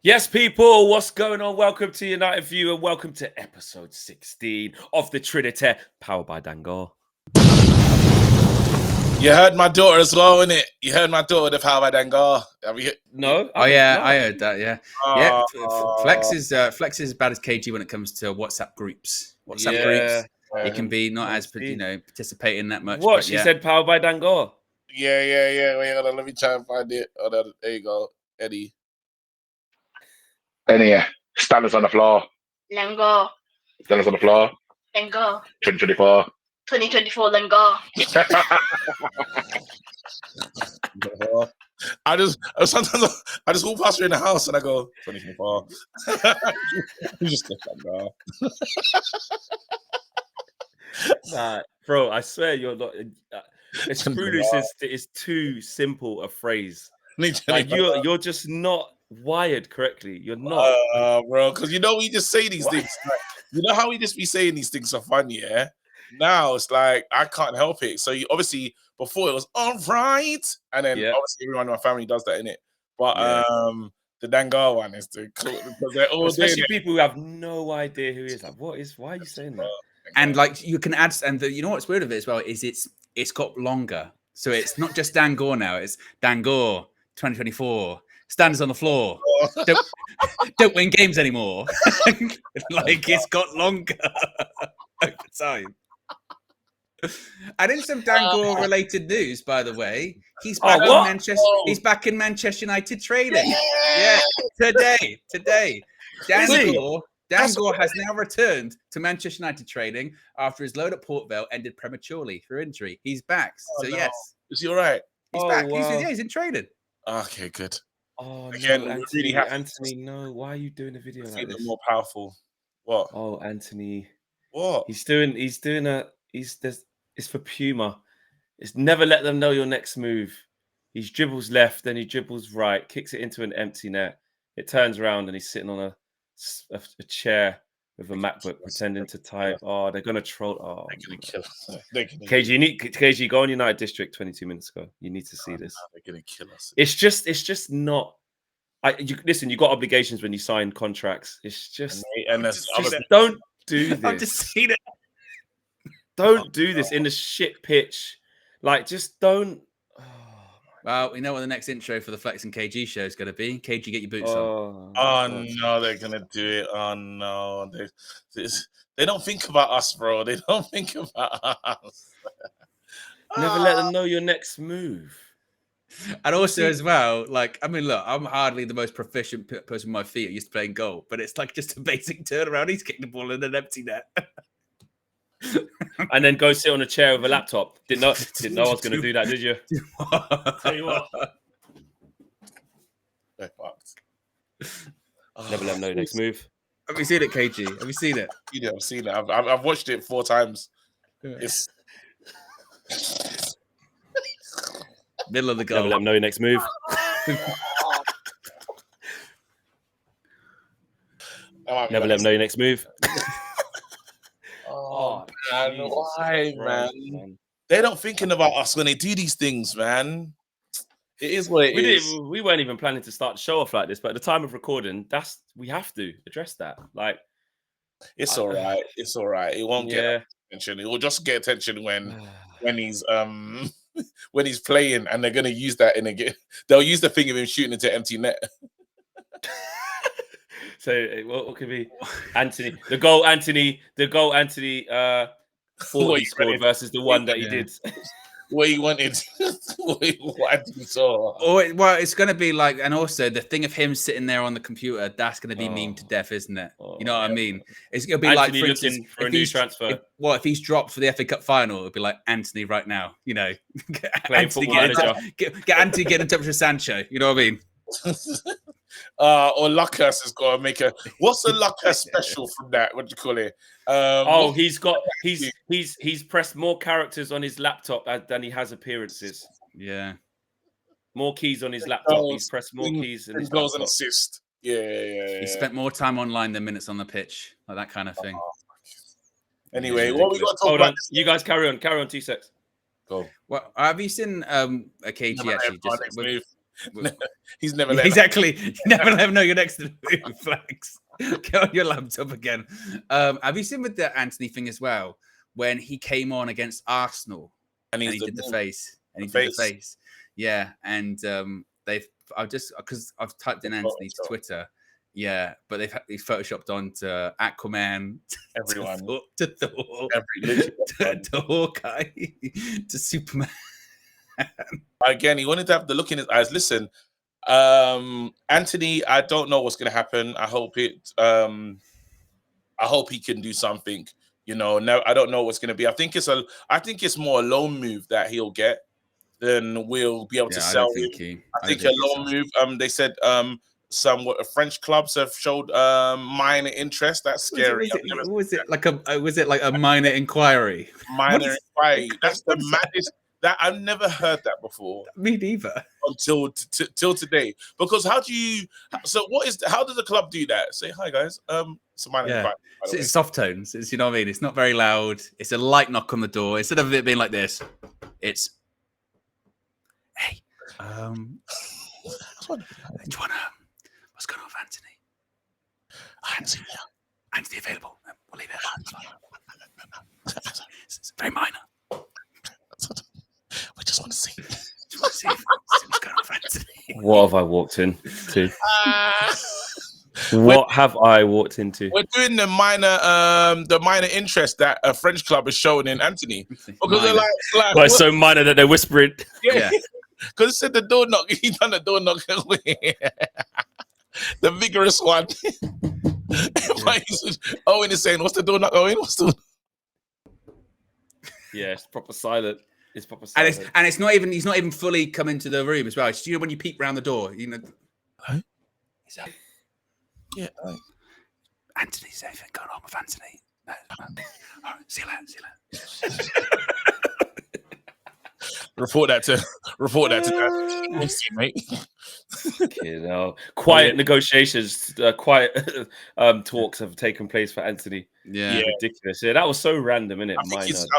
Yes, people, what's going on? Welcome to United View and welcome to episode 16 of the Trinity, powered by Dango. You heard my daughter as well, innit? You heard my daughter, the power by Dango. No? I heard that, yeah. Flex Oh, is as bad as KG when it comes to WhatsApp groups. WhatsApp groups, it can be not as, participating that much. What? But She said powered by Dango. yeah. Wait, hold on, let me try and find it. Hold on, there you go, Eddie. Any standards on the floor. Lengo. Standards on the floor. Lengo. 2024. 2024 Lengo. Sometimes I just walk past her in the house and I go 2024. You just get that, bro. Nah, bro, I swear you're not. It's too simple a phrase. Like you're just not wired correctly. You're not, bro. Because we just say these things. Like, you know how we just be saying these things for fun, yeah? Now it's like I can't help it. So obviously before it was all right, and then obviously everyone in my family does that, innit? But the Dangar one is the cool because they're all especially people who have no idea who he is. Like, why are you saying that? And like you can add, and you know what's weird of it as well is it's got longer, so it's not just Dangor now. It's Dangor 2024 standards on the floor. Don't win games anymore. Like it's got longer over time. And in some Dangor related news, by the way, he's back in Manchester. He's back in Manchester United training. Yeah, today. Dangor has now returned to Manchester United training after his loan at Port Vale ended prematurely through injury. He's back. Yes. Is he all right? He's back. Wow. He's in training. Okay, good. Oh, again, no, Anthony, really Anthony, no. Why are you doing a video like this? More powerful. What? Oh, Anthony. What? It's for Puma. It's never let them know your next move. He dribbles left, then he dribbles right, kicks it into an empty net. It turns around and he's sitting on a chair with a MacBook pretending to type. Oh, they're gonna troll. Oh, they're gonna kill us. KG, go on United District 22 minutes ago. You need to see this. They're gonna kill us. It's just not. Listen, you got obligations when you sign contracts. It's just don't do this. I've just seen it. Don't do this in the shit pitch. Like, just don't. Well, we know what the next intro for the Flex and KG show is going to be. KG, get your boots on. Oh no, they're gonna do it. Oh no, they don't think about us, bro. They don't think about us. Never let them know your next move. And also as well, like, I mean, look, I'm hardly the most proficient person with my feet. I used to play goal, but it's like just a basic turnaround. He's kicking the ball in an empty net. And then go sit on a chair with a laptop. Didn't know I was going to do that, did you? Tell you what. They're fucked. Never let them know your next move. Have you seen it, KG? Have you seen it? Yeah, I've seen it. I've watched it 4 times. It's middle of the goal. Never let them know your next move. Never let them know your next move. Oh, man, why, man? They're not thinking about us when they do these things, man. It is what it is. We weren't even planning to start the show off like this, but at the time of recording, we have to address that. Like, it's all right. It's all right. It won't get attention. It will just get attention when he's when he's playing, and they're gonna use that in a game. They'll use the thing of him shooting into empty net. So what could be Anthony? The goal Anthony 40 scored versus the one that he did. What he wanted. What he saw. Well, it's going to be like, and also the thing of him sitting there on the computer, that's going to be meme to death, isn't it? You know what I mean? It's going to be Anthony like, for instance, for a new transfer. If he's dropped for the FA Cup final, it'll be like Anthony right now. You know, get Anthony get in touch with Sancho. You know what I mean? Or Lucas has got to make what's a Lucas special from that? What do you call it? He's pressed more characters on his laptop than he has appearances. Yeah, more keys on his laptop. He's pressed more keys and goals and assist. Yeah. He spent more time online than minutes on the pitch, like that kind of thing. Anyway, what we got to talk Hold about? on, you guys carry on, T6. Go. Well, have you seen a KG actually? He's never let exactly. You never let him know you're next to the move. Flags. Get on your laptop again. Have you seen with the Anthony thing as well? When he came on against Arsenal and he did the face. And he did the face. Yeah. And I've just because I've typed in Anthony to Twitter. Yeah, but they've photoshopped onto Aquaman, everyone, to Thor, to Hawkeye, to Superman. Again, he wanted to have the look in his eyes. Listen, Anthony, I don't know what's going to happen. I hope he can do something. No, I don't know what's going to be. I think it's more a loan move that he'll get than we'll be able to sell him. I think a loan move. They said some French clubs have showed minor interest. That's scary. Was it like a minor inquiry? Minor inquiry. That's the maddest. That I've never heard that before. Me neither. Until today. Because how does the club do that? Say hi guys. It's a minor inquiry. It's soft tones. It's, you know what I mean? It's not very loud. It's a light knock on the door. Instead of it being like this, it's hey. Do you wanna what's going on with Anthony? Anthony available. We'll leave it. It's very minor. We just want to see. What's going on with Anthony? What have I walked into? What have I walked into? We're doing the minor interest that a French club is showing in Anthony. Because they're like well, it's so minor that they're whispering. Yeah. Because it said the door knock. He done the door knock. The vigorous one. Owen is saying, what's the door knock, Owen? What's the... Yeah, it's proper silent. It's proper silent. And it's not even, he's not even fully come into the room as well. It's, when you peek round the door, Hello? Is that... Yeah. Anthony's anything going on with Anthony? No. All right, see you later. Report that to that. Mate. Quiet negotiations, quiet talks have taken place for Anthony. Yeah, ridiculous. Yeah, that was so random, innit? I'm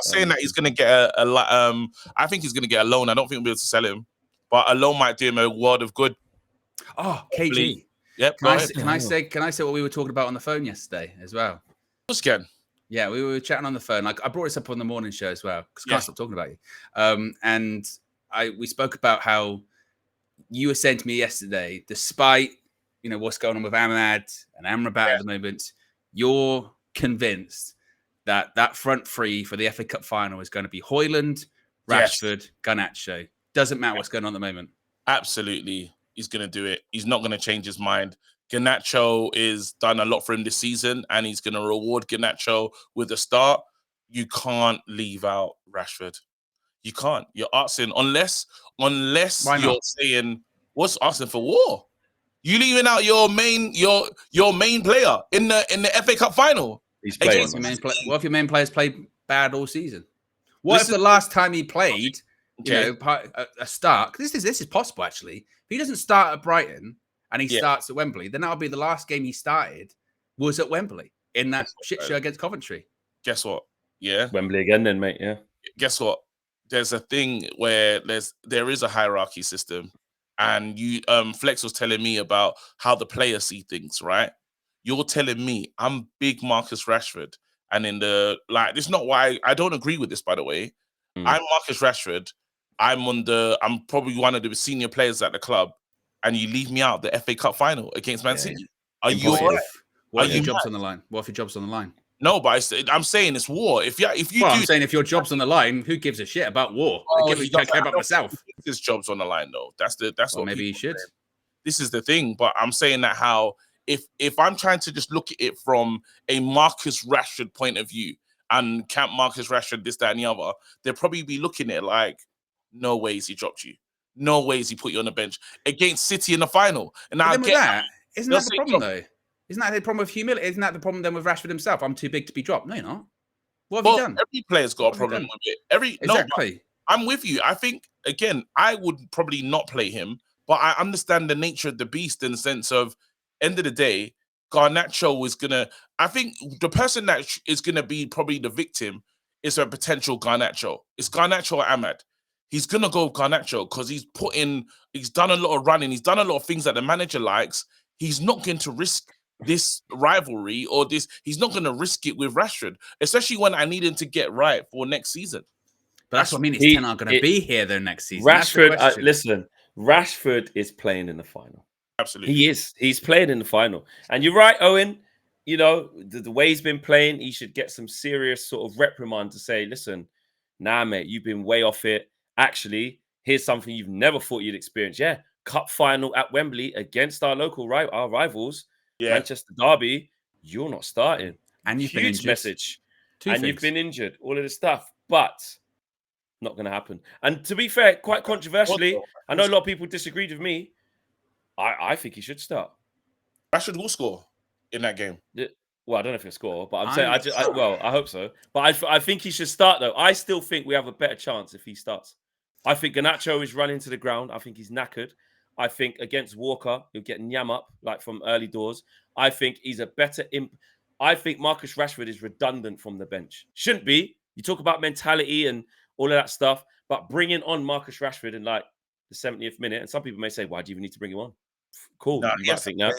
saying that he's going to get I think he's going to get a loan. I don't think we'll be able to sell him, but a loan might do him a world of good. Oh, KG. Yep. Can I say what we were talking about on the phone yesterday as well? Again. Yeah, we were chatting on the phone. Like I brought this up on the morning show as well because I can't stop talking about you. And we spoke about how you were saying to me yesterday, despite what's going on with Ahmad and Amrabat at the moment, you're convinced that front three for the FA Cup final is going to be Højlund, Rashford, Garnacho. Doesn't matter what's going on at the moment. Absolutely, he's going to do it. He's not going to change his mind. Garnacho is done a lot for him this season, and he's going to reward Garnacho with a start. You can't leave out Rashford. You can't. You're asking unless you're saying what's asking for war. You leaving out your main player in the FA Cup final. He's playing. What if your main players played bad all season? What if the last time he played, a start? This is possible actually. If he doesn't start at Brighton. And he starts at Wembley, then that'll be the last game he started was at Wembley in that shit show against Coventry. Guess what? Yeah. Wembley again then, mate. Yeah. Guess what? There's a thing where there is a hierarchy system. And you Flex was telling me about how the players see things, right? You're telling me I'm big Marcus Rashford. And this is not why I don't agree with this, by the way. I'm Marcus Rashford. I'm probably one of the senior players at the club. And you leave me out the FA Cup final against Man City. Are you all right? What if your job's on the line? What if your job's on the line? No, but I'm saying it's war. I'm saying if your job's on the line, who gives a shit about war? I care about myself. His job's on the line, though. That's what maybe he should. This is the thing, but I'm saying that how if I'm trying to just look at it from a Marcus Rashford point of view and camp Marcus Rashford, this, that, and the other, they'll probably be looking at it like, no ways he dropped you. No ways he put you on the bench against City in the final. And now isn't that the problem though? Isn't that the problem with humility? Isn't that the problem then with Rashford himself? I'm too big to be dropped. No, you're not. What have you done? Every player's got a problem with it. Exactly. No, I'm with you. I think again, I would probably not play him, but I understand the nature of the beast in the sense of end of the day, Garnacho is gonna. I think the person that is gonna be probably the victim is a potential Garnacho. It's Garnacho or Ahmad. he's gonna go with Garnacho because he's done a lot of running, he's done a lot of things that the manager likes. He's not going to risk this rivalry or this. He's not going to risk it with Rashford, especially when I need him to get right for next season. But that's what I mean. Is Ten Hag going to be here though next season? Rashford, listen, Rashford is playing in the final. Absolutely, he is. He's playing in the final, and you're right, Owen. You know the way he's been playing, he should get some serious sort of reprimand to say, "Listen, nah, mate, you've been way off it. Actually, here's something you've never thought you'd experience. Yeah, cup final at Wembley against our our rivals, Manchester Derby. You're not starting, and you've been injured. Message, and you've been injured. All of this stuff, but." Not going to happen. And to be fair, quite controversially, I know a lot of people disagreed with me. I think he should start. Rashford will score in that game. Well, I don't know if he'll score, but I'm saying, I hope so. But I think he should start, though. I still think we have a better chance if he starts. I think Garnacho is running to the ground. I think he's knackered. I think against Walker, he'll get nyam up, like from early doors. I think he's a better imp. I think Marcus Rashford is redundant from the bench. Shouldn't be. You talk about mentality and all of that stuff, but bringing on Marcus Rashford in like the 70th minute, and some people may say, why do you even need to bring him on? Cool. No, I think that.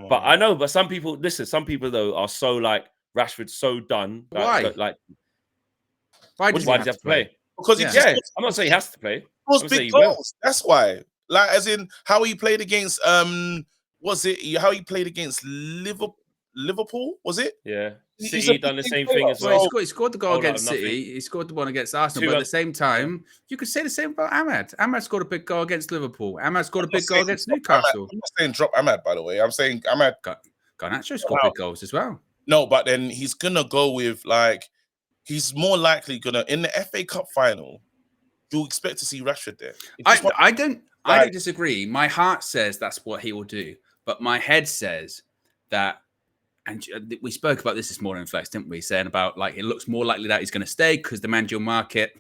But I know, but some people though are so like Rashford's so done. Why? Why does he have to play? Because I'm not saying he has to play. Scores big goals. That's why. Like as in how he played against how he played against Liverpool, was it? Yeah. City done the same thing as well. He scored the goal against City. He scored the one against Arsenal. But at the same time, you could say the same about Ahmad. Ahmad scored a big goal against Liverpool. Ahmad scored a big goal against Newcastle. I'm not saying drop Ahmad, by the way. I'm saying Ahmad. Garnacho scored big goals as well. No, but then he's going to go with he's more likely going to, in the FA Cup final, you'll expect to see Rashford there. I don't disagree. My heart says that's what he will do. But my head says that, and we spoke about this morning in Flex, didn't we? Saying about it looks more likely that he's going to stay because the managerial market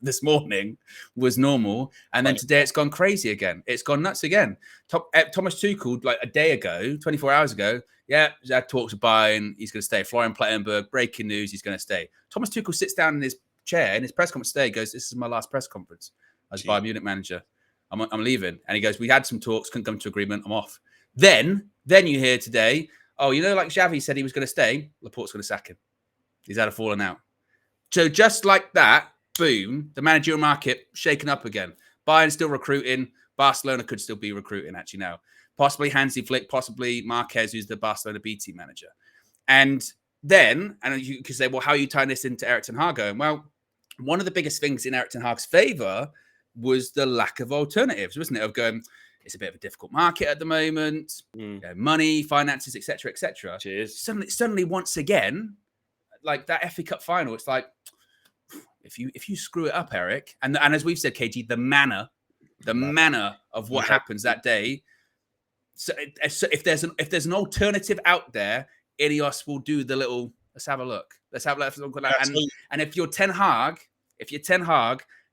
this morning was normal, and then today it's gone crazy again. It's gone nuts again. Thomas Tuchel, a day ago, 24 hours ago, had talks of buying. He's going to stay. Florian Plettenberg, breaking news, he's going to stay. Thomas Tuchel sits down in his chair in his press conference today. Goes, "This is my last press conference as Bayern Munich manager. I'm leaving." And he goes, "We had some talks, couldn't come to agreement. I'm off." Then you hear today, oh, like Xavi said he was going to stay, Laporte's going to sack him. He's had a falling out. So just like that, boom, the managerial market shaken up again. Bayern still recruiting. Barcelona could still be recruiting actually now. Possibly Hansi Flick, possibly Marquez, who's the Barcelona B team manager. And then, and you could say, well, how are you tying this into Erik ten Hag going? Well, one of the biggest things in Erik ten Hag's favour was the lack of alternatives, wasn't it? Of going, it's a bit of a difficult market at the moment, money, finances, etc., etc. Cheers. Suddenly, once again, like that FA Cup final, it's like if you screw it up, Eric, and as we've said, KG, the manner of what happens that day. So if there's an alternative out there, Ineos will do the little. Let's have a look. And if you're Ten Hag,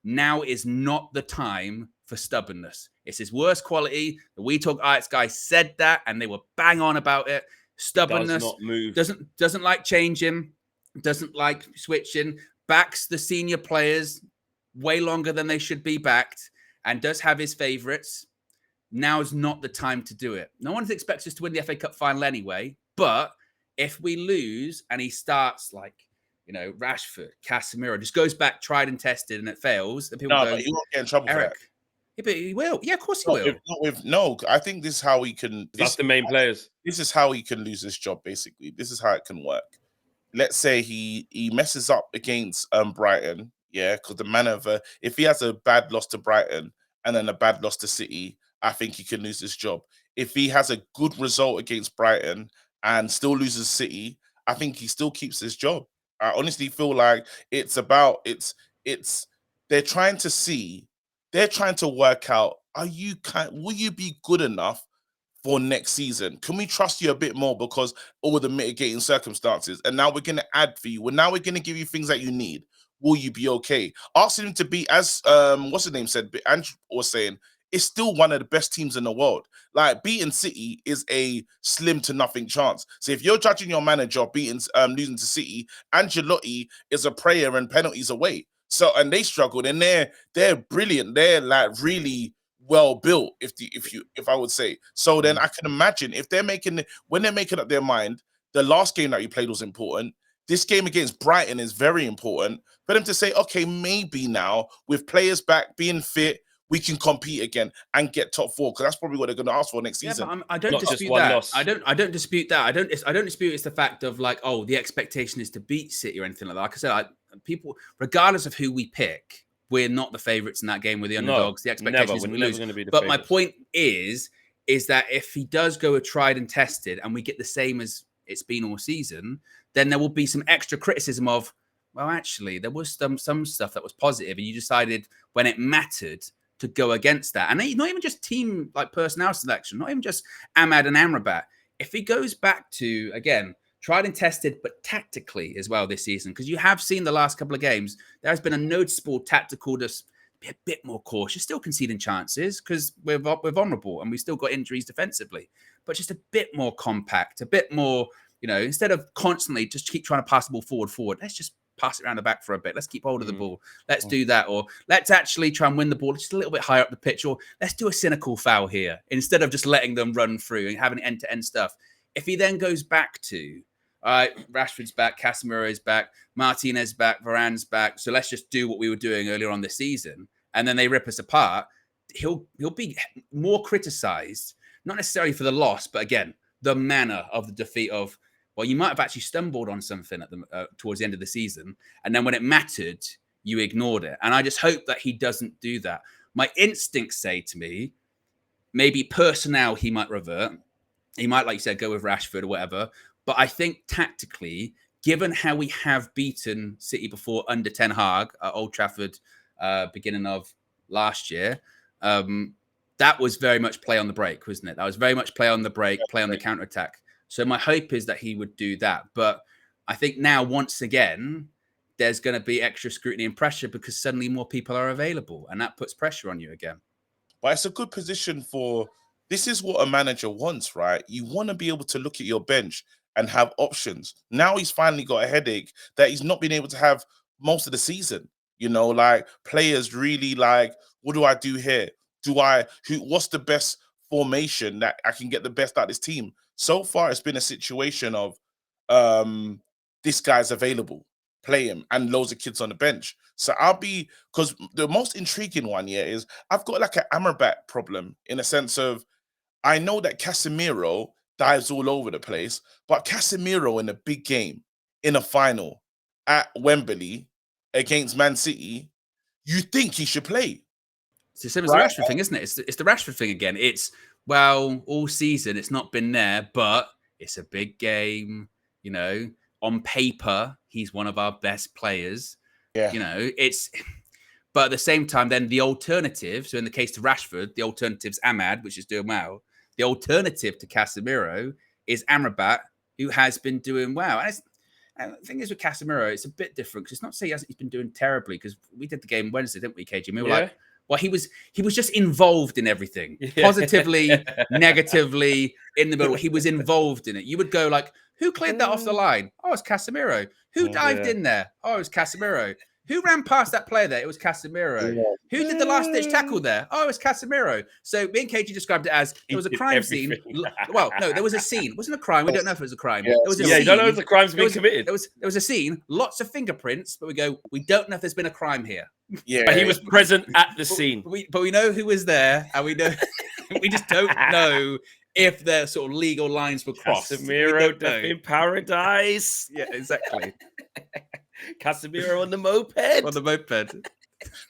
now is not the time for stubbornness. It's his worst quality. The We Talk Arts guy said that, and they were bang on about it. Stubbornness, does not move. Doesn't like changing, doesn't like switching, backs the senior players way longer than they should be backed, and does have his favourites. Now is not the time to do it. No one expects us to win the FA Cup final anyway, but if we lose and he starts Rashford, Casemiro, just goes back tried and tested and it fails, then people go, but he won't get in trouble for that. Yeah, but he will. Yeah, of course he will. I think this is how he can. That's the main players. This is how he can lose his job, basically. This is how it can work. Let's say he messes up against Brighton, because the man of if he has a bad loss to Brighton and then a bad loss to City, I think he can lose his job. If he has a good result against Brighton and still loses City, I think he still keeps his job. I honestly feel like they're trying to work out, will you be good enough for next season? Can we trust you a bit more because all the mitigating circumstances? And now we're going to add for you. Now we're going to give you things that you need. Will you be okay? Asking him to be, as what's his name said, Andrew was saying, it's still one of the best teams in the world. Like beating City is a slim to nothing chance. So if you're judging your manager losing to City, Ancelotti is a prayer and penalties away. So and they struggled, and they're brilliant. They're like really well built, if I would say. So then I can imagine if when they're making up their mind, the last game that you played was important. This game against Brighton is very important for them to say, okay, maybe now with players back being fit, we can compete again and get top 4, because that's probably what they're going to ask for next season. But I don't Not just dispute one that. loss. I don't dispute that. I don't dispute it's the fact of like, oh, the expectation is to beat City or anything like that. Like I said, people, regardless of who we pick, we're not the favourites in that game. We're the underdogs. The expectation is we lose. Going to be the but favourites. my point is that if he does go a tried and tested, and we get the same as it's been all season, then there will be some extra criticism of, well, actually, there was some stuff that was positive, and you decided when it mattered to go against that. And not even just team like personnel selection, not even just Ahmad and Amrabat. If he goes back to, again, tried and tested, but tactically as well this season, because you have seen the last couple of games, there has been a noticeable tactical, just be a bit more cautious, still conceding chances because we're vulnerable and we still got injuries defensively, but just a bit more compact, a bit more, instead of constantly just keep trying to pass the ball forward, let's just pass it around the back for a bit. Let's keep hold of the ball. Let's do that. Or let's actually try and win the ball just a little bit higher up the pitch. Or let's do a cynical foul here instead of just letting them run through and having end-to-end stuff. If he then goes back to, all right, Rashford's back, Casemiro's back, Martinez back, Varane's back, so let's just do what we were doing earlier on this season, and then they rip us apart, he'll be more criticised, not necessarily for the loss, but again, the manner of the defeat of, well, you might have actually stumbled on something at towards the end of the season, and then when it mattered, you ignored it. And I just hope that he doesn't do that. My instincts say to me, maybe personnel he might revert. He might, like you said, go with Rashford or whatever. But I think tactically, given how we have beaten City before under Ten Hag at Old Trafford beginning of last year, that was very much play on the break, wasn't it? That was very much play on the break, play on the counter-attack. So my hope is that he would do that. But I think now, once again, there's going to be extra scrutiny and pressure because suddenly more people are available, and that puts pressure on you again. But it's a good position for, this is what a manager wants, right? You want to be able to look at your bench and have options. Now he's finally got a headache that he's not been able to have most of the season. Like players really like, what do I do here? What's the best formation that I can get the best out of this team? So far, it's been a situation of this guy's available, play him, and loads of kids on the bench. So because the most intriguing one here is I've got like an Amrabat problem in a sense of, I know that Casemiro dives all over the place, but Casemiro in a big game, in a final at Wembley against Man City, you think he should play. It's the same as the Rashford thing, isn't it? It's the Rashford thing again. It's, well, all season it's not been there, but it's a big game. On paper, he's one of our best players. Yeah. But at the same time, then the alternative, so in the case to Rashford, the alternative's Ahmad, which is doing well. The alternative to Casemiro is Amrabat, who has been doing well. And the thing is with Casemiro, it's a bit different because it's not to say he's been doing terribly, because we did the game Wednesday, didn't we, KG? And we were like, well, he was just involved in everything, positively, negatively, in the middle. He was involved in it. You would go like, who cleared that off the line? Oh, it's Casemiro. Who dived in there? Oh, it was Casemiro. Who ran past that player there? It was Casemiro. Yeah. Who did the last-ditch tackle there? Oh, it was Casemiro. So me and KG described it as there was a crime scene. Well, no, there was a scene. It wasn't a crime. We don't know if it was a crime. Yeah, there was a scene. You don't know if the crime's been committed. There was a scene, lots of fingerprints, but we don't know if there's been a crime here. Yeah, but he was present at the scene. But we know who was there, and we know we just don't know if their sort of legal lines were crossed. Casemiro in paradise. Yeah, exactly. Casemiro on the moped. On the moped.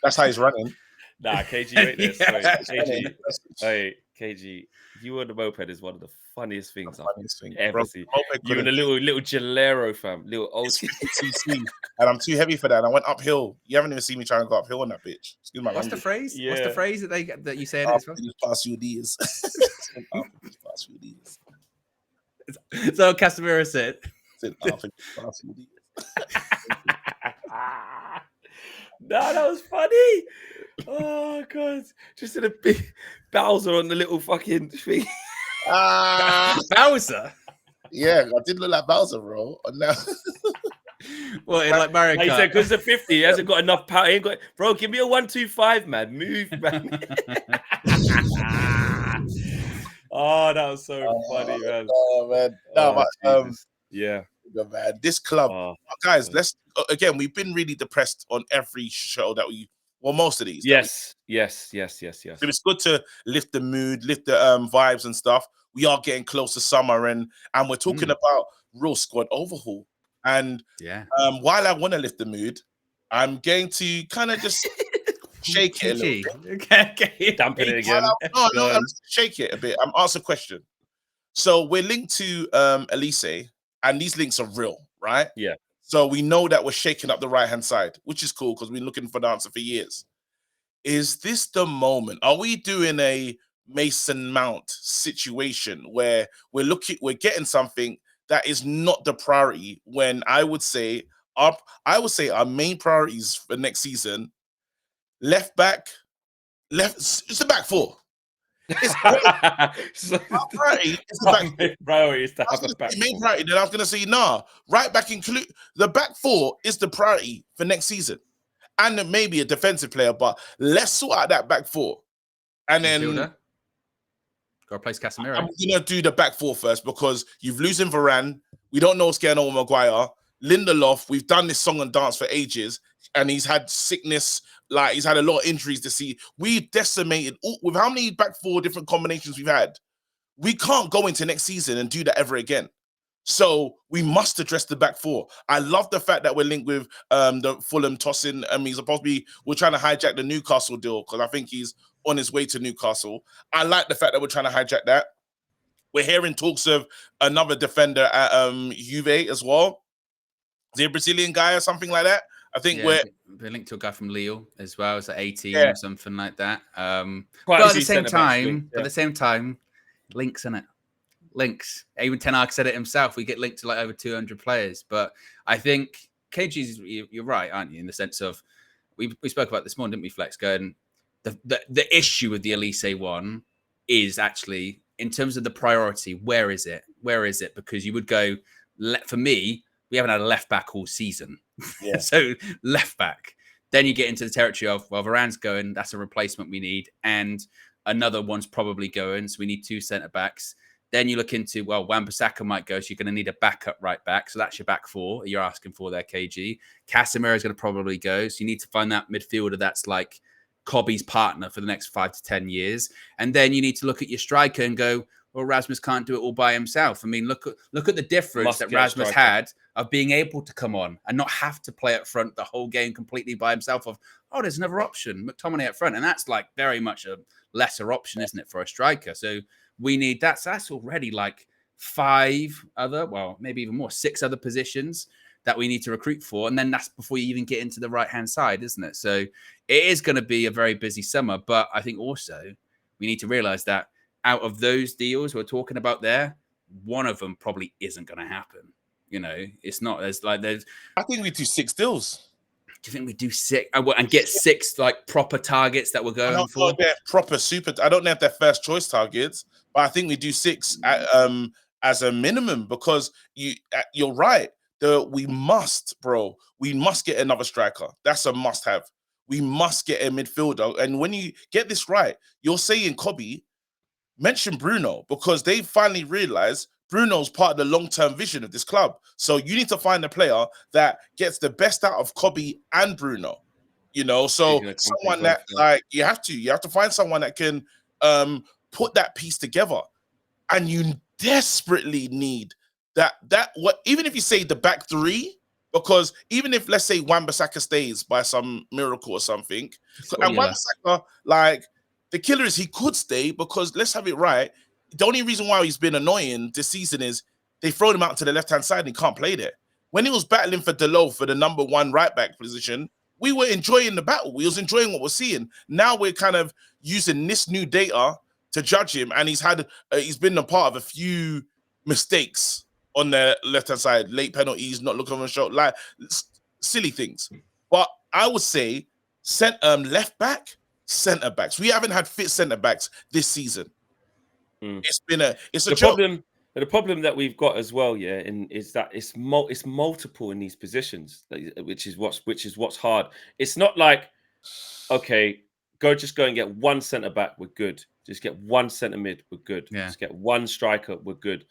That's how he's running. Nah, KG, wait this. KG. Hey, KG, you on the moped is one of the funniest things I've ever seen. You and a little Gelero fam, little old TC, and I'm too heavy for that. And I went uphill. You haven't even seen me trying to go uphill on that bitch. Excuse my What's the phrase? Yeah. What's the phrase that you say? Pass you these. Pass you these. So Casemiro said. Pass you these. No, that was funny. Oh god, just in a big Bowser on the little fucking thing. Bowser. Yeah, I did look like Bowser, bro. Now Well, like Mario Like he Kart. said, because the 50, he hasn't got enough power. He ain't got, bro, give me a 1-2-5, man. Move, man. Oh, that was so funny, man. Oh man, no, Oh, but Jesus. Yeah. man, this club, Oh, guys. God. Let's again. We've been really depressed on every show that most of these. Yes. But it's good to lift the mood, lift the vibes and stuff. We are getting close to summer, and we're talking about real squad overhaul. And while I want to lift the mood, I'm going to kind of just shake it a little bit. Okay. Dampen it again. No, I'm just shake it a bit. I'm asked a question. So we're linked to Elise, and these links are real, right? Yeah. So we know that we're shaking up the right-hand side, which is cool because we've been looking for the answer for years. Is this the moment? Are we doing a Mason Mount situation where we're getting something that is not the priority? When I would say our main priorities for next season: left back, it's the back four. It's priority is the back four. Priority is to have a back main four. priority. Then I was gonna say, nah, right back include the back four is the priority for next season. And then maybe a defensive player, but let's sort out that back four. And then Got to replace Casemiro. I'm gonna do the back four first because you've losing Varane. We don't know what's going on with Maguire. Lindelof, we've done this song and dance for ages, and he's had sickness, like he's had a lot of injuries to see. We've decimated with how many back four different combinations we've had. We can't go into next season and do that ever again. So we must address the back four. I love the fact that we're linked with the Fulham tossing. He's supposed to be, we're trying to hijack the Newcastle deal because I think he's on his way to Newcastle. I like the fact that we're trying to hijack that. We're hearing talks of another defender at Juve as well. Is he a Brazilian guy or something like that? I think we're linked to a guy from Lille as well. It's like 18 or something like that. But at the same time, links in it. Links. Even Ten Hag said it himself. We get linked to like over 200 players. But I think KG's, you're right, aren't you? In the sense of we spoke about this morning, didn't we, Flex? Going the issue with the Elise one is actually in terms of the priority. Where is it? Because you would go for me. We haven't had a left back all season. Yeah. So left back. Then you get into the territory of, well, Varane's going. That's a replacement we need. And another one's probably going. So we need two centre backs. Then you look into, well, Wan-Bissaka might go. So you're going to need a backup right back. So that's your back four you're asking for there, KG. Casemiro is going to probably go. So you need to find that midfielder that's like Cobby's partner for the next 5 to 10 years. And then you need to look at your striker and go, well, Rasmus can't do it all by himself. I mean, look at the difference that Rasmus had of being able to come on and not have to play up front the whole game completely by himself. There's another option, McTominay up front. And that's like very much a lesser option, isn't it, for a striker? So we need that. So that's already like 5 other, well, maybe even more, 6 other positions that we need to recruit for. And then that's before you even get into the right-hand side, isn't it? So it is going to be a very busy summer. But I think also we need to realize that out of those deals we're talking about there, one of them probably isn't going to happen. You know, it's not there's. I think we do 6 deals. Do you think we do 6 and get 6 like proper targets that we're going for? They're proper super. I don't know if they're first choice targets, but I think we do 6 as a minimum because you're right. We must get another striker. That's a must have. We must get a midfielder. And when you get this right, you're saying Cobby. Mention Bruno because they finally realized Bruno's part of the long-term vision of this club. So you need to find a player that gets the best out of Cobby and Bruno. You know, so someone that like you have to find someone that can put that piece together. And you desperately need even if you say the back 3, because even if let's say Wan-Bissaka stays by some miracle or something, and Wan-Bissaka, like the killer is he could stay because let's have it right. The only reason why he's been annoying this season is they thrown him out to the left-hand side and he can't play there. When he was battling for Delo for the number 1 right-back position, we were enjoying the battle. We was enjoying what we're seeing. Now we're kind of using this new data to judge him, and he's been a part of a few mistakes on the left-hand side, late penalties, not looking on the shot, like silly things. But I would say left back, centre backs. We haven't had fit centre backs this season. It's a joke. The But the problem that we've got as well, yeah, is that it's multiple in these positions, which is what's hard. It's not like, okay, just go and get one centre back, we're good. Just get one centre mid, we're good. Yeah. Just get one striker, we're good.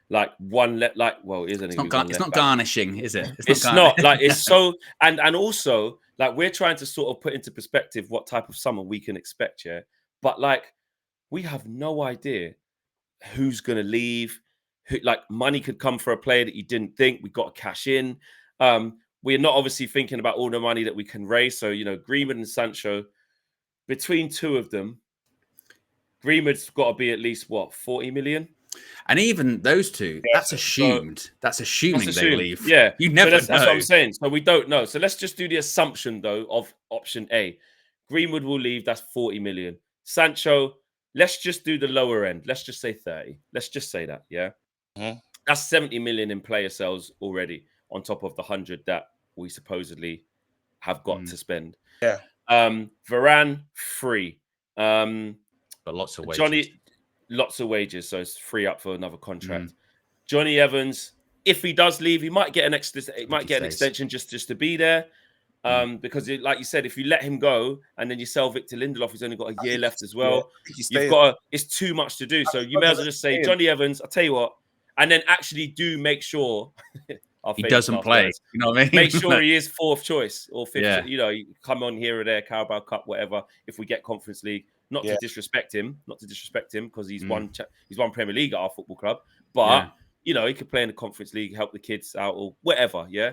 Like one well, isn't it? It's not garnishing, is it? It's not like it's so, and also like we're trying to sort of put into perspective what type of summer we can expect, yeah. But like we have no idea who's gonna leave. Who, like money could come for a player that you didn't think. We got to cash in. We're not obviously thinking about all the money that we can raise. So Greenwood and Sancho, between two of them, Greenwood's got to be at least 40 million. And even those two, that's assumed. That's assuming they leave. Yeah, you never know. That's what I'm saying. So we don't know. So let's just do the assumption though of option A. Greenwood will leave. That's 40 million. Sancho, let's just do the lower end. Let's just say 30. Let's just say that. Yeah, that's 70 million in player sales already on top of the 100 that we supposedly have got to spend. Yeah. Varane free. But lots of wages. Lots of wages, so it's free up for another contract. Johnny Evans, if he does leave, he might get an extension just to be there. Because like you said, if you let him go and then you sell Victor Lindelof, he's only got a year left as well. It's too much to do. So you may as well just say Johnny Evans. I'll tell you what, and then actually do make sure he doesn't play. You know what I mean? Make sure he is fourth choice or fifth. Yeah. You come on here or there, Carabao Cup, whatever. If we get Conference League. Not to disrespect him because he's won Premier League at our football club, but he could play in the Conference League, help the kids out or whatever. Yeah.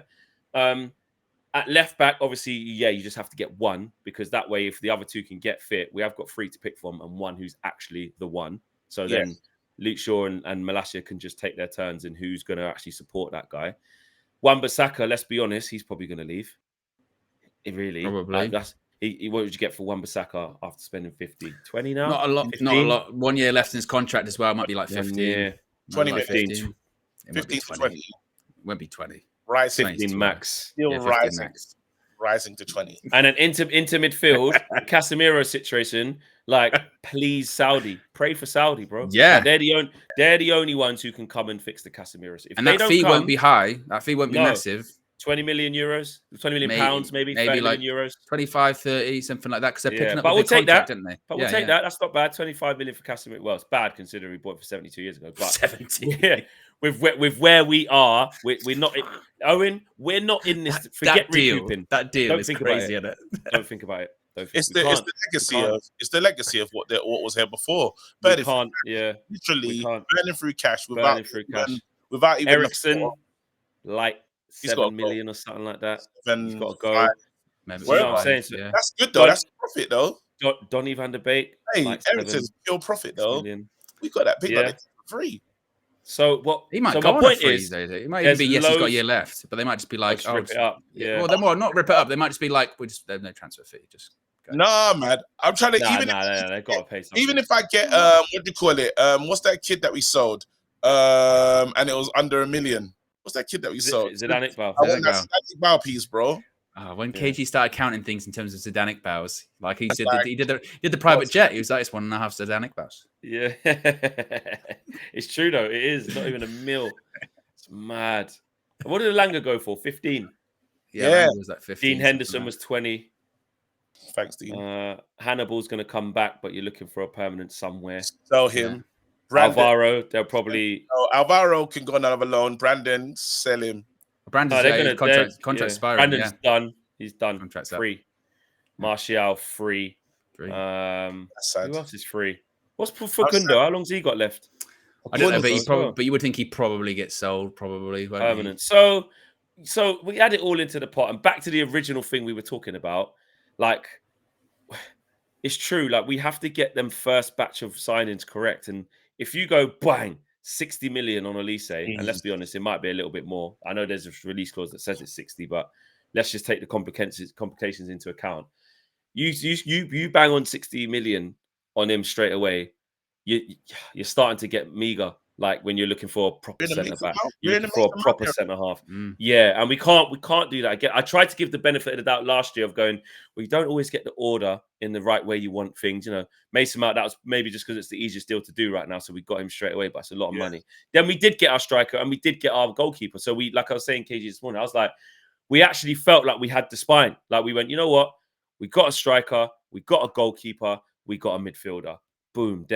At left back, obviously, you just have to get one because that way, if the other two can get fit, we have got three to pick from and one who's actually the one. So then Luke Shaw and Malacia can just take their turns in who's going to actually support that guy. Wan-Bissaka, let's be honest, he's probably going to leave. Probably. What would you get for Wan-Bissaka after spending 50? 20 now? Not a lot. 15? Not a lot. 1 year left in his contract as well. It might be like 15. Yeah. 20 like 15. 15 to 20. It won't be 20. Rising 15 max. Still rising. Max. Rising to 20. And then into midfield, Casemiro situation. Like, please, Saudi. Pray for Saudi, bro. Yeah. Like, they're the only ones who can come and fix the Casemiro. And that fee won't be high. That fee won't be massive. 20 million euros, 20 million pounds, maybe 30 like million euros, 25, 30, something like that. Because they're picking up. But we'll take that, didn't they? But we'll take that. That's not bad. 25 million for Casemiro. Well, it's bad considering we bought it for 72 years ago. But 70. Yeah, with where we are, we're not. Owen, we're not in this. Forget recouping. That deal is crazy, isn't it? Don't think about it. It's the legacy of what was here before. But literally burning through cash without even Ericsson, like 7 million or something like that. He's got to go. Maybe. You know what I'm saying? So, that's good though. That's profit though. Donny van der Beek. Hey, Ericsson's pure profit though. We got that pick for free. So what? He might so go my on point free, is, it might even be he's got a year left, but they might just be like, rip it up. Yeah. Well, then not rip it up. They might just be like, there's no transfer fee. Just go. Nah, man. I'm trying to they got to pay something. Even if I get what do you call it? What's that kid that we sold? And it was under $1 million. What's that kid that we sold? Zidane Iqbal. I want that Zidane Iqbal piece, bro. When KG started counting things in terms of Zidane Iqbals, like he did the private jet. He was like, it's 1.5 Zidane Iqbals. Yeah, it's true though. It is. It's not even a mil. It's mad. What did Elanga go for? 15. Yeah, it was like 15. Dean Henderson was 20. Thanks, Dean. Hannibal's going to come back, but you're looking for a permanent somewhere. Sell him. Yeah. Alvaro, they'll probably. Alvaro can go another loan. Brandon, sell him. Brandon's contract expiring. Brandon's done. He's done. Contract's free. Martial free. That's who else is free? What's Facundo? How long's he got left? I don't know, but you would think he probably gets sold, probably permanent. So we add it all into the pot and back to the original thing we were talking about. Like, it's true. Like, we have to get them first batch of signings correct. And if you go bang 60 million on Elise, and let's be honest, it might be a little bit more. I know there's a release clause that says it's 60, but let's just take the complications into account. You bang on 60 million on him straight away. You're starting to get meager. Like when you're looking for a proper We're in the centre mix back, of- you're we're in the looking for a mix of proper Mario. centre half. Mm. Yeah, and we can't do that again. I tried to give the benefit of the doubt last year of going, well, you don't always get the order in the right way you want things. You know, Mason Mount, that was maybe just because it's the easiest deal to do right now, so we got him straight away, but it's a lot of money. Then we did get our striker and we did get our goalkeeper. So we, like I was saying, KG this morning, I was like, we actually felt like we had the spine. Like we went, you know what? We got a striker, we got a goalkeeper, we got a midfielder. Boom.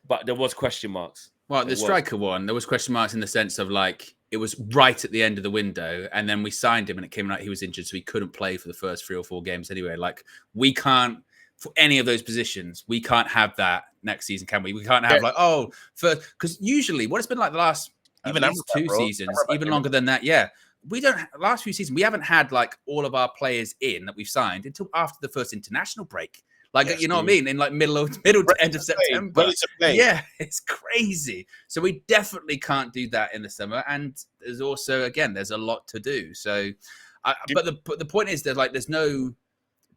But there was question marks. Well, the striker one, there was question marks in the sense of like it was right at the end of the window, and then we signed him, and it came out he was injured, so he couldn't play for the first 3 or 4 games anyway. Like we can't for any of those positions, we can't have that next season, can we? We can't have like because usually what it's been like the last Even at least 2 seasons, even longer than that. Yeah, we don't. Last few seasons, we haven't had like all of our players in that we've signed until after the first international break. Like, you know what I mean? In like middle to end of September. Yeah, it's crazy. So we definitely can't do that in the summer. And there's also, again, there's a lot to do. So, but the point is there's no,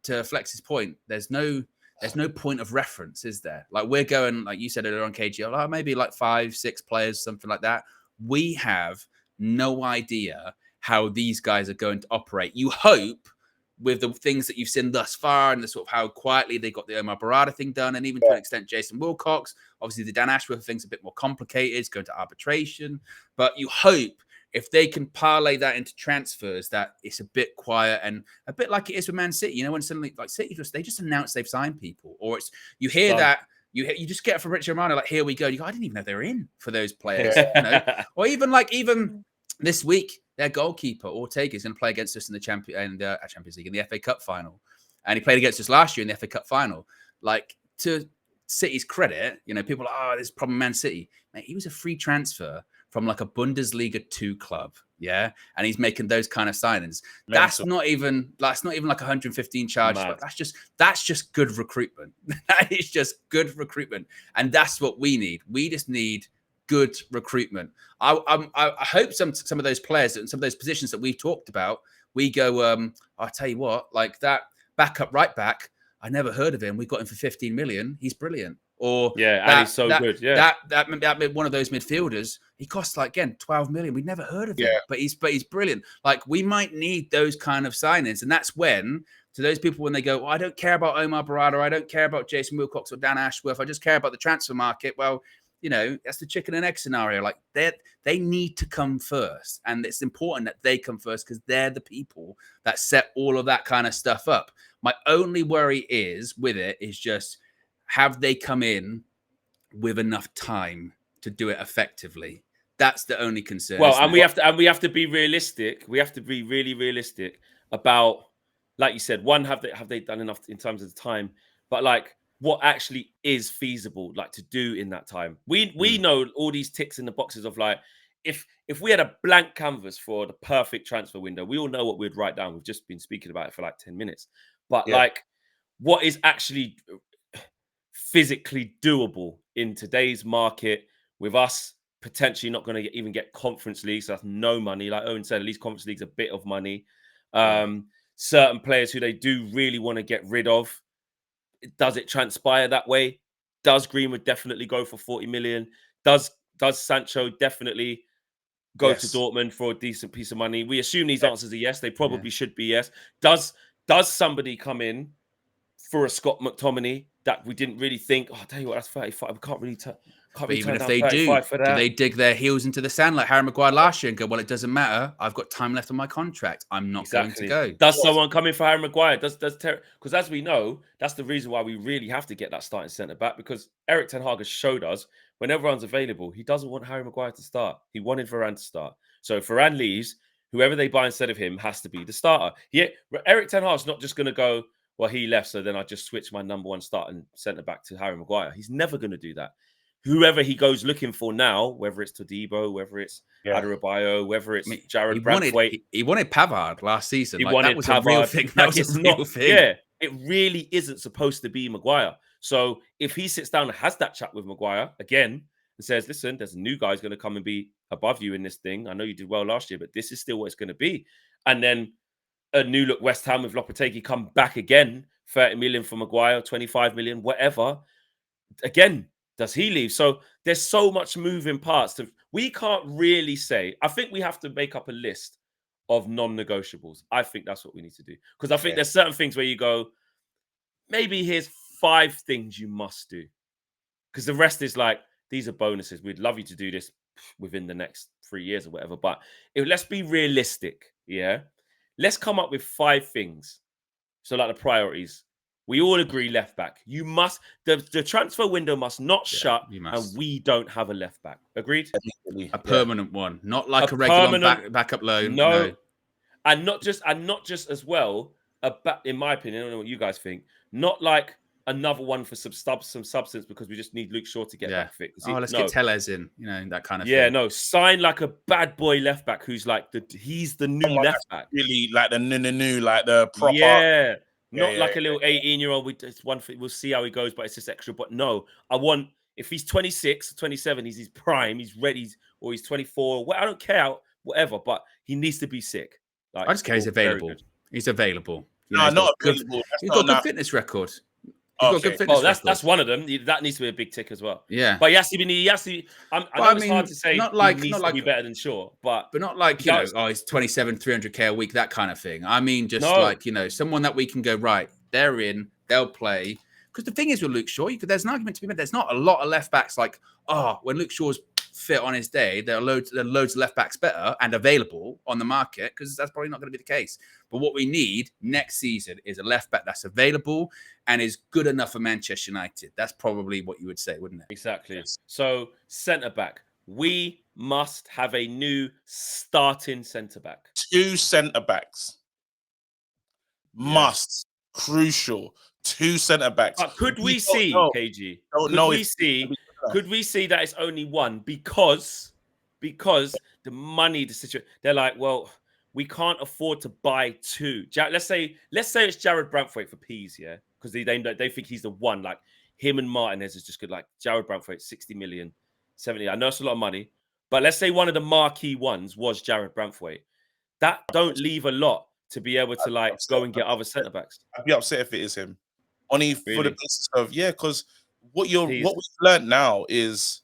to Flex's point, there's no point of reference, is there? Like we're going, like you said earlier on KG, maybe like 5, 6 players, something like that. We have no idea how these guys are going to operate. You hope, with the things that you've seen thus far and the sort of how quietly they got the Omar Barada thing done, and even to an extent Jason Wilcox, obviously the Dan Ashworth thing's a bit more complicated, it's going to arbitration, but you hope if they can parlay that into transfers that it's a bit quiet and a bit like it is with Man City, you know, when suddenly like City they just announce they've signed people, or it's you hear that you just get it from Richard Romano, like here we go, you go, I didn't even know they were in for those players, you know, or even this week, their goalkeeper, Ortega, is going to play against us in the Champions League, in the FA Cup final. And he played against us last year in the FA Cup final. Like, to City's credit, you know, people are like, there's a problem Man City. Mate, he was a free transfer from like a Bundesliga 2 club, yeah? And he's making those kind of signings. That's not even like 115 charges. But that's just good recruitment. That is just good recruitment. And that's what we need. We just need good recruitment. I hope some of those players and some of those positions that we've talked about, we go, I'll tell you what, like that backup right back, I never heard of him. We got him for 15 million. He's brilliant. Or and he's so good. Yeah, that one of those midfielders, he costs like again 12 million. We'd never heard of him, but he's brilliant. Like we might need those kind of signings, and that's when to those people when they go, well, I don't care about Omar Barada, I don't care about Jason Wilcox or Dan Ashworth, I just care about the transfer market. Well, you know, that's the chicken and egg scenario. Like they need to come first. And it's important that they come first because they're the people that set all of that kind of stuff up. My only worry is just have they come in with enough time to do it effectively? That's the only concern. Well, and we have to be realistic. We have to be really realistic about, like you said, one, have they done enough in terms of the time? But like, what actually is feasible like to do in that time. We know all these ticks in the boxes of like if we had a blank canvas for the perfect transfer window, we all know what we'd write down. We've just been speaking about it for like 10 minutes. But like what is actually physically doable in today's market with us potentially not going to even get Conference League, so that's no money. Like Owen said, at least Conference League's a bit of money. Certain players who they do really want to get rid of. Does it transpire that way? Does Greenwood definitely go for 40 million? Does Sancho definitely go to Dortmund for a decent piece of money? We assume these answers are yes. They probably should be yes. Does somebody come in for a Scott McTominay that we didn't really think, oh, I'll tell you what, that's 35. We can't really even if they do they dig their heels into the sand like Harry Maguire last year and go, well, it doesn't matter. I've got time left on my contract. I'm not going to go. Does someone come in for Harry Maguire? Because as we know, that's the reason why we really have to get that starting centre back, because Eric Ten Hag has showed us when everyone's available, he doesn't want Harry Maguire to start. He wanted Varane to start. So if Varane leaves, whoever they buy instead of him has to be the starter. Eric Ten Hag's not just going to go, well, he left, so then I just switch my number one starting centre back to Harry Maguire. He's never going to do that. Whoever he goes looking for now, whether it's Todibo, whether it's Adebayo, whether it's Jared Braithwaite. He wanted Pavard last season. He wanted that was Pavard. A real thing. That was a real thing. Yeah, it really isn't supposed to be Maguire. So if he sits down and has that chat with Maguire again and says, listen, there's a new guy who's going to come and be above you in this thing. I know you did well last year, but this is still what it's going to be. And then a new look West Ham with Lopetegui come back again, 30 million for Maguire, 25 million, whatever. Again, Does he leave? So there's so much moving parts. We can't really say. I think we have to make up a list of non-negotiables. I think that's what we need to do. Because I think there's certain things where you go, maybe here's 5 things you must do. Because the rest is like, these are bonuses. We'd love you to do this within the next 3 years or whatever. But let's be realistic. Yeah. Let's come up with 5 things. So like the priorities. We all agree left back. You must, the transfer window must not shut, and we don't have a left back. Agreed? A permanent one, not like a regular backup loan. No. And not just as well, in my opinion, I don't know what you guys think, not like another one for some substance because we just need Luke Shaw to get back fit. Let's get Tellez in, that kind of thing. Yeah, no, sign like a bad boy left back who's like he's the new left back. Really like the new, like the proper. Yeah. Not like a little 18-year-old. It's one thing. We'll see how he goes, but it's just extra. But no, I want, if he's 26, 27, he's his prime, he's ready, or he's 24. Well, I don't care, whatever, but he needs to be sick. Like, I just care he's available. He's available. No, not available. He's got a good fitness record. That's one of them. That needs to be a big tick as well. Yeah, but he has to be. I know it's hard to say. Not like he needs to be better than Shaw, but not like he's 27, 300k a week, that kind of thing. I mean, just like someone that we can go right. They're in. They'll play. Because the thing is with Luke Shaw, there's an argument to be made. There's not a lot of left backs like when Luke Shaw's fit on his day, there are loads of left backs better and available on the market, because that's probably not going to be the case. But what we need next season is a left back that's available and is good enough for Manchester United. That's probably what you would say, wouldn't it? Exactly. Yes. So centre back, we must have a new starting centre back. 2 centre backs. Must. Crucial. 2 centre backs. But could we see, KG? Could we see that it's only 1 because the money, the situation? They're like, well, we can't afford to buy 2. Let's say it's Jared Brantwaite for peas, yeah, because they think he's the one. Like him and Martinez is just good. Like Jared Brantwaite, 60 million, 70. I know it's a lot of money, but let's say one of the marquee ones was Jared Brantwaite. That don't leave a lot to be able to like go and get other centre backs. I'd be upset if it is him. Only for the basis of because what we've learned now is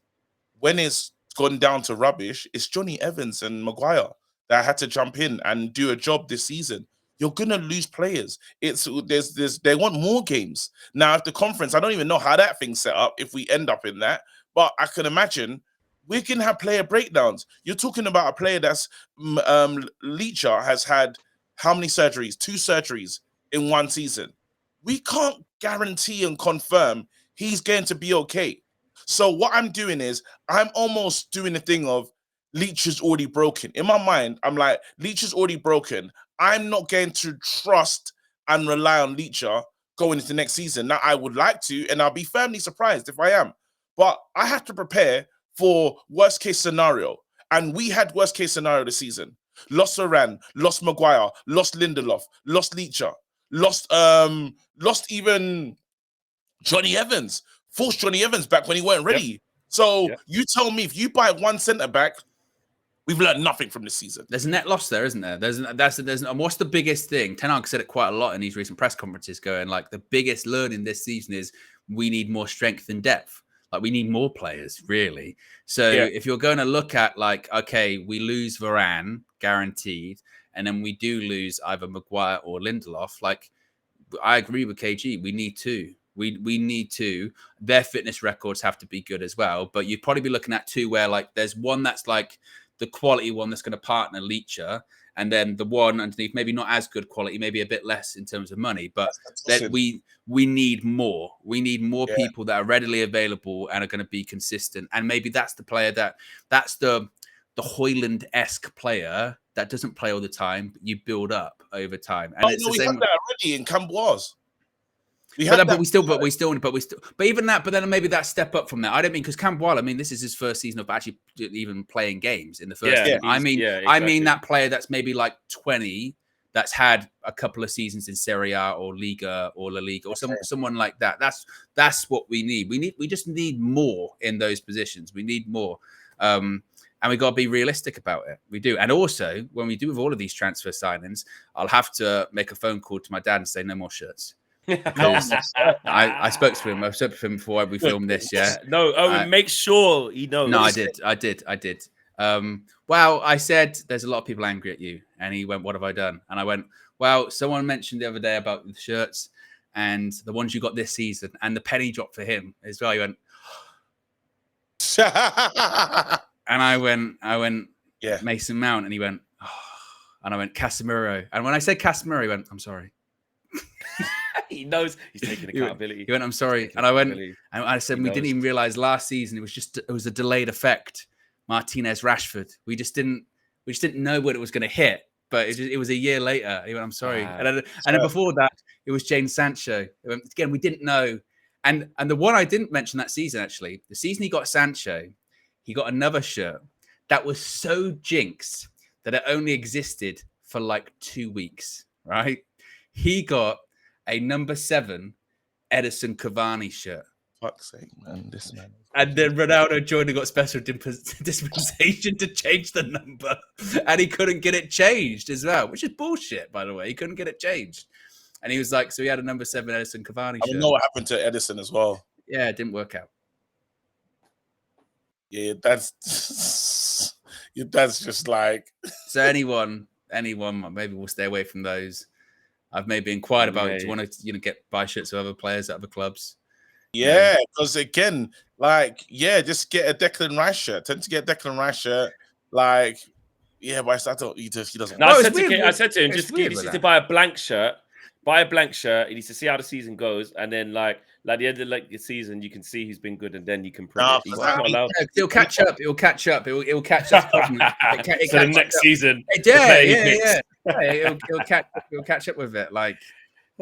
when it's gone down to rubbish, it's Johnny Evans and Maguire that had to jump in and do a job this season. You're gonna lose players. They want more games now. If the conference, I don't even know how that thing's set up. If we end up in that, but I can imagine we can have player breakdowns. You're talking about a player that's Leacher has had how many surgeries? 2 surgeries in 1 season. We can't guarantee and confirm he's going to be okay. So what I'm doing is I'm almost doing the thing of Leach is already broken. In my mind, I'm like, Leach is already broken. I'm not going to trust and rely on Leacher going into next season. Now, I would like to, and I'll be firmly surprised if I am. But I have to prepare for worst case scenario. And we had worst case scenario this season. Lost Varane, lost Maguire, lost Lindelof, lost Leacher, lost even Johnny Evans. Forced Johnny Evans back when he weren't ready. So you tell me, if you buy 1 centre back, we've learned nothing from this season. There's a net loss there, isn't there? And what's the biggest thing? Ten Hag said it quite a lot in these recent press conferences, going like the biggest learning this season is we need more strength and depth. Like we need more players, really. So if you're going to look at like, okay, we lose Varane guaranteed, and then we do lose either Maguire or Lindelof. Like I agree with KG. We need 2. We need 2. Their fitness records have to be good as well. But you'd probably be looking at 2 where like there's one that's like the quality one that's going to partner Leacher, and then the one underneath maybe not as good quality, maybe a bit less in terms of money. But that we need more. We need more people that are readily available and are going to be consistent. And maybe that's the player that's the Hoyland-esque player that doesn't play all the time, but you build up over time. And it's the same. We had that already in Camboise. But even that, but then maybe that step up from that. I don't mean because Camboise, I mean, this is his first season of actually even playing games in the first team. I mean that player that's maybe like 20, that's had a couple of seasons in Serie A or Liga or La Liga or someone like that. That's what we need. We just need more in those positions. We need more. And we got to be realistic about it. We do. And also, when we do with all of these transfer signings, I'll have to make a phone call to my dad and say, no more shirts. I spoke to him. I spoke to him before we filmed this. Yeah. No, Owen, make sure he knows. No, I did. Well, I said there's a lot of people angry at you, and he went, "What have I done?" And I went, "Well, someone mentioned the other day about the shirts and the ones you got this season, and the penny drop for him as well." He went, and I went, yeah, Mason Mount, and he went, oh. And I went, Casemiro, and when I said Casemiro, he went, "I'm sorry." He knows he's taking accountability. He went, "I'm sorry," and I went, and I said, "We didn't even realize last season it was a delayed effect." Martinez, Rashford, we just didn't know when it was going to hit, but it was a year later. He went, "I'm sorry," and then before that, it was Jane Sancho. Again, we didn't know, and the one I didn't mention that season, actually, the season he got Sancho, he got another shirt that was so jinxed that it only existed for like 2 weeks. Right? He got a number 7 Edison Cavani shirt. Fuck's sake, man! This man. And then Ronaldo joined and got special dispensation to change the number, and he couldn't get it changed as well, which is bullshit, by the way. He couldn't get it changed, and he was like, so he had a number 7 Edison Cavani shirt. I know what happened to Edison as well. Yeah, it didn't work out. Yeah, that's just like. So anyone, maybe we'll stay away from those. I've maybe inquired about. Do you want to buy shirts of other players at other clubs? Yeah, because again, just get a Declan Rice shirt. Tend to get a Declan Rice shirt, but I thought he doesn't. No, I said to him, just he needs to buy a blank shirt. Buy a blank shirt. He needs to see how the season goes, and then like the end of the season, you can see who's been good, and then you can print it. He's not allowed. It'll catch up. It'll catch up. It'll catch up. So the next season, yeah. It'll catch up with it.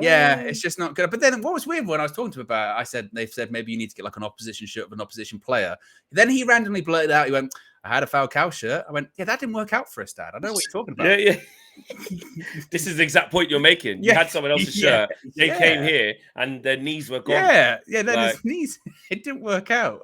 Yeah, it's just not good. But then what was weird when I was talking to him about it, they said maybe you need to get like an opposition shirt of an opposition player. Then he randomly blurted out, he went, "I had a Falcao shirt." I went, "Yeah, that didn't work out for us, Dad. I know what you're talking about." Yeah. This is the exact point you're making. You had someone else's shirt. They came here and their knees were gone. Yeah. Then his knees, it didn't work out.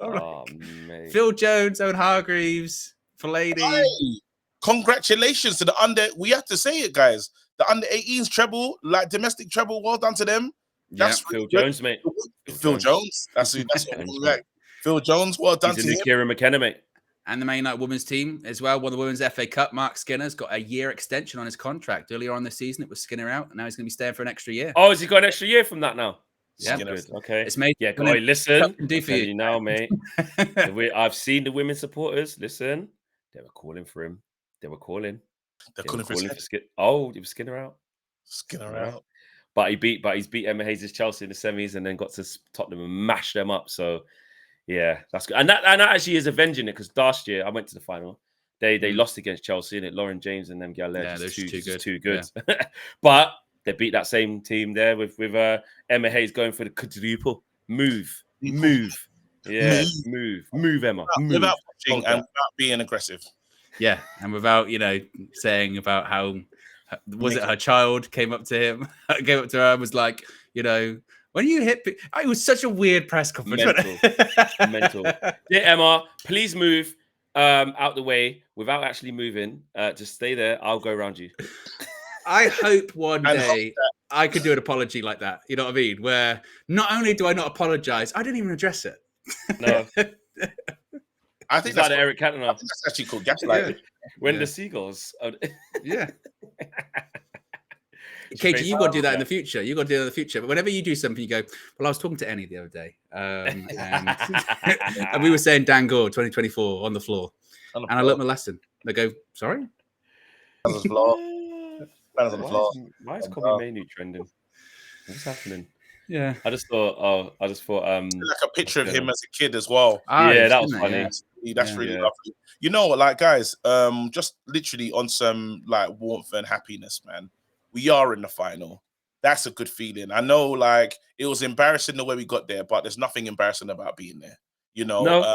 Mate. Phil Jones, Owen Hargreaves, Fellaini. Hey, congratulations to the we have to say it, guys. The under 18s treble, domestic treble, well done to them. That's Phil Jones, mate. Phil Jones. That's what we like. Phil Jones, well done to him. Kieran McKenna, mate. And the Man United women's team as well. Won the Women's FA Cup. Mark Skinner's got a year extension on his contract. Earlier on this season, it was Skinner out, and now he's going to be staying for an extra year. Oh, has he got an extra year from that now? Yeah. Good. Okay. It's made. Yeah, boy, listen. Do for you now, mate. I've seen the women supporters. Listen, they were calling for him. They were calling. They're calling for Skinner. Oh, it was Skinner out. Skinner out. But he's beat Emma Hayes' Chelsea in the semis and then got to Tottenham and mashed them up. So yeah, that's good. And that actually is avenging it because last year I went to the final. They lost against Chelsea, and Lauren James and them Galler too good. Yeah. But they beat that same team there with Emma Hayes going for the quadruple. Move. Yeah, move, Emma. Without pushing and without being aggressive. Yeah, and without saying about how her child came up to her and was like, when you hit, it was such a weird press conference. Mental. Yeah, Emma, please move out the way without actually moving. Just stay there. I'll go around you. I hope one day I could do an apology like that. You know what I mean? Where not only do I not apologize, I didn't even address it. No. I think that's Eric Cantona. I think that's actually called gaslighting. When the seagulls. Yeah. KG, you got to do that in the future. You got to do that in the future. But whenever you do something, you go, well, I was talking to Annie the other day. And we were saying Dan Gore 2024 on the floor. And I learned my lesson. They go, sorry? On the floor. Why is Kobe Manu trending? What's happening? Yeah. I just thought like a picture of him as a kid as well. Yeah, that was funny. That's really lovely. You know what, guys, just literally on some warmth and happiness, man. We are in the final. That's a good feeling. I know, it was embarrassing the way we got there, but there's nothing embarrassing about being there. No.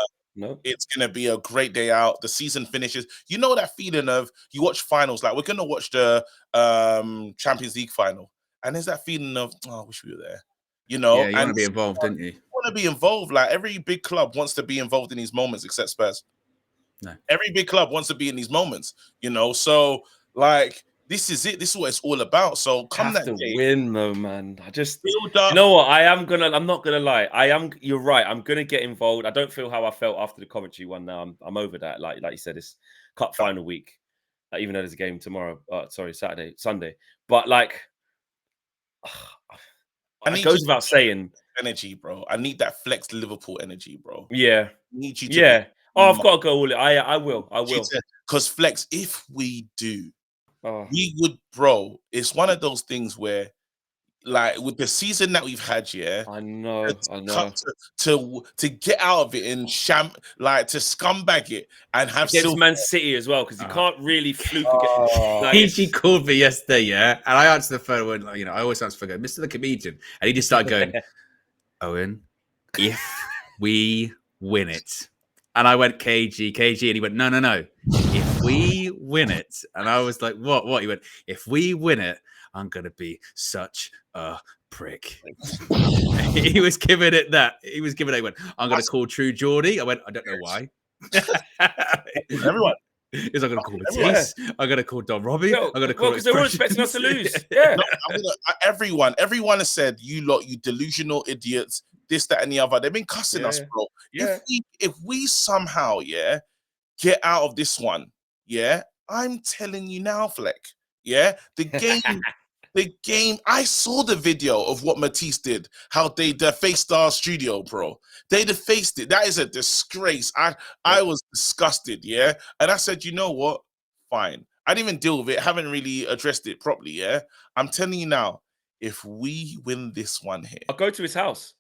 It's gonna be a great day out. The season finishes. You know that feeling of you watch finals, we're gonna watch the Champions League final, and there's that feeling of, I wish we were there. Yeah, you want to be involved, don't you? Want to be involved. Every big club wants to be involved in these moments, except Spurs. No. Every big club wants to be in these moments, So This is it. This is what it's all about. So come have that to day, win though, man. I just build up. You know what? I'm not gonna lie. You're right. I'm gonna get involved. I don't feel how I felt after the Coventry one now. I'm over that. Like you said, it's cup final week. Even though there's a game tomorrow. Saturday, Sunday. But like it goes without saying. Energy, bro. I need that flex Liverpool energy, bro. Yeah. I need you to Yeah. I've got to go all in. I will. Because flex, if we do, Oh. we would, bro. It's one of those things where, like, with the season that we've had, yeah, I know. to get out of it and to scumbag it and have against Man City as well, because you can't really fluke again. He called me yesterday, yeah, and I answered the phone when I always answer the phone, Mr. the Comedian, and he just started going, Owen, if we win it. And I went, KG, and he went, no. If we win it. And I was like, what? He went, if we win it, I'm going to be such a prick. He was giving it that. He went, I'm going to call True Geordie. I went, I don't know why. Everyone. Is I'm going to call Matisse. I'm going to call Don Robbie. I'm going to call because they're all expecting us to lose. Yeah. No, everyone has said, you lot, you delusional idiots, this, that, and the other. They've been cussing us, bro. Yeah. If we somehow, get out of this one, I'm telling you now, Fleck, the game, I saw the video of what Matisse did, how they defaced our studio, bro. They defaced it. That is a disgrace. I was disgusted, and I said, you know what? Fine. I didn't even deal with it. Haven't really addressed it properly, I'm telling you now, if we win this one here, I'll go to his house.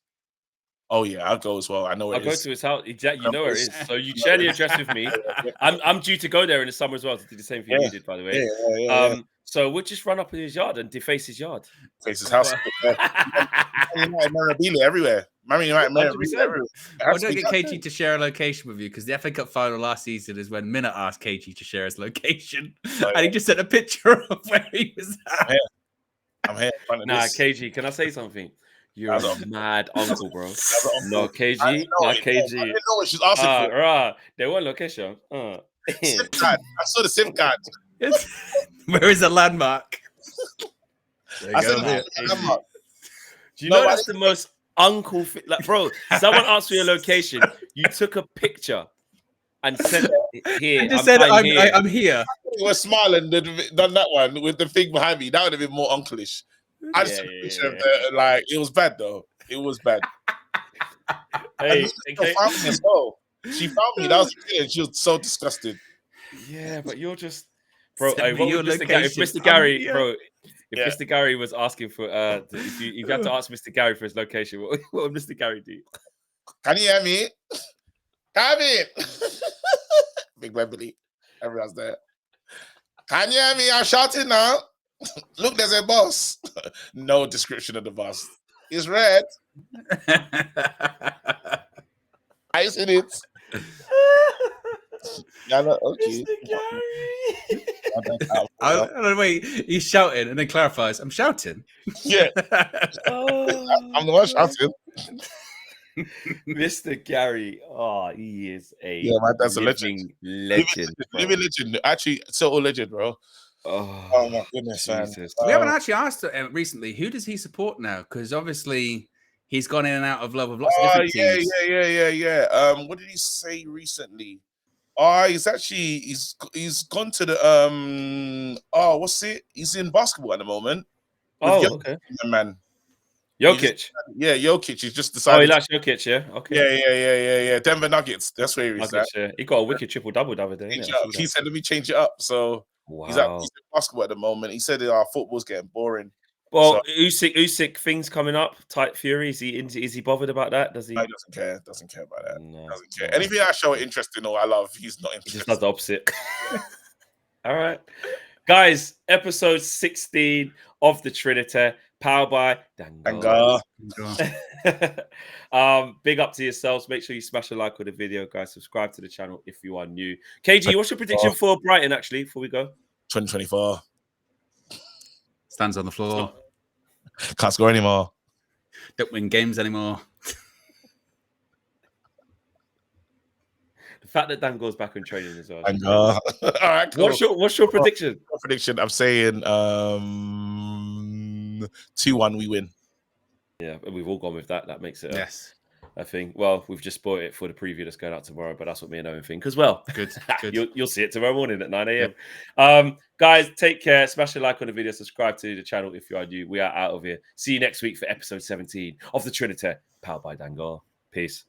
Oh yeah, I'll go as well. I know where I'll go to his house. Exactly, you know where it is. So you share the address with me. I'm due to go there in the summer as well to do the same thing you did, by the way. So we'll just run up in his yard and deface his yard. Deface his house. Memorabilia everywhere. Memorabilia everywhere. I don't get KG to share a location with you because the FA Cup final last season is when Minna asked KG to share his location, and he just sent a picture of where he was at. I'm here. Nah, KG, can I say something? You're a mad uncle, bro. No, KG. I didn't know what she's asking for. Right. They want location. SIM card. I saw the SIM card. Where is the landmark? Do you know that's the most uncle thing? Like, bro, someone asked for your location. You took a picture and sent it here. You just said, I'm here. You were smiling, done that one with the thing behind me. That would have been more uncleish. I just took a picture of the, it was bad though. It was bad. Hey, she found me as well. She found me. That was the thing. She was so disgusted. Yeah, but you're just, bro. Hey, if Mr. Gary, bro, if Mr. Gary was asking for, if you had to ask Mr. Gary for his location, what would Mr. Gary do? Can you hear me? Come in. Big Wembley. Everyone's there. Can you hear me? I'm shouting now. Look, there's a bus. No description of the bus. It's red. I seen it. Yeah, no, okay. Mr. Gary. I don't know, wait, he's shouting and then clarifies, I'm shouting. Yeah. I'm the one shouting. Mr. Gary, he is that's a legend. Living legend. Actually, total legend, bro. Oh my goodness, Jesus. man. We haven't actually asked recently, who does he support now? Because obviously he's gone in and out of love with lots of different teams. Yeah. What did he say recently? He's gone to the what's it? He's in basketball at the moment. Okay. Man. Jokic. Jokic. He's just decided. Oh, he likes Jokic, yeah. Okay. Yeah. Denver Nuggets. That's where he's at. Yeah. He got a wicked triple-double the other day. He said, let me change it up. So he's in basketball at the moment. He said our football's getting boring. Well, Usyk things coming up. Tight Fury. Is he bothered about that? Does he? No, he doesn't care. Doesn't care about that. No, doesn't care. Anything I show interesting or I love, he's not interested. He just does the opposite. All right, guys. Episode 16 of the Trinity, powered by Dango. Big up to yourselves. Make sure you smash a like on the video, guys. Subscribe to the channel if you are new. KG, what's your prediction for Brighton? Actually, before we go, 2024 stands on the floor. Can't score anymore. Don't win games anymore. fact that Dangore's back in training as well. And all right, cool. What's your prediction? My prediction, I'm saying 2-1 we win. Yeah, we've all gone with that. That makes it Yes. I think. Well, we've just spoiled it for the preview that's going out tomorrow, but that's what me and Owen think as well. Good. You'll see it tomorrow morning at 9 a.m. Guys, take care. Smash a like on the video. Subscribe to the channel if you are new. We are out of here. See you next week for episode 17 of the Trinity, powered by Dangor. Peace.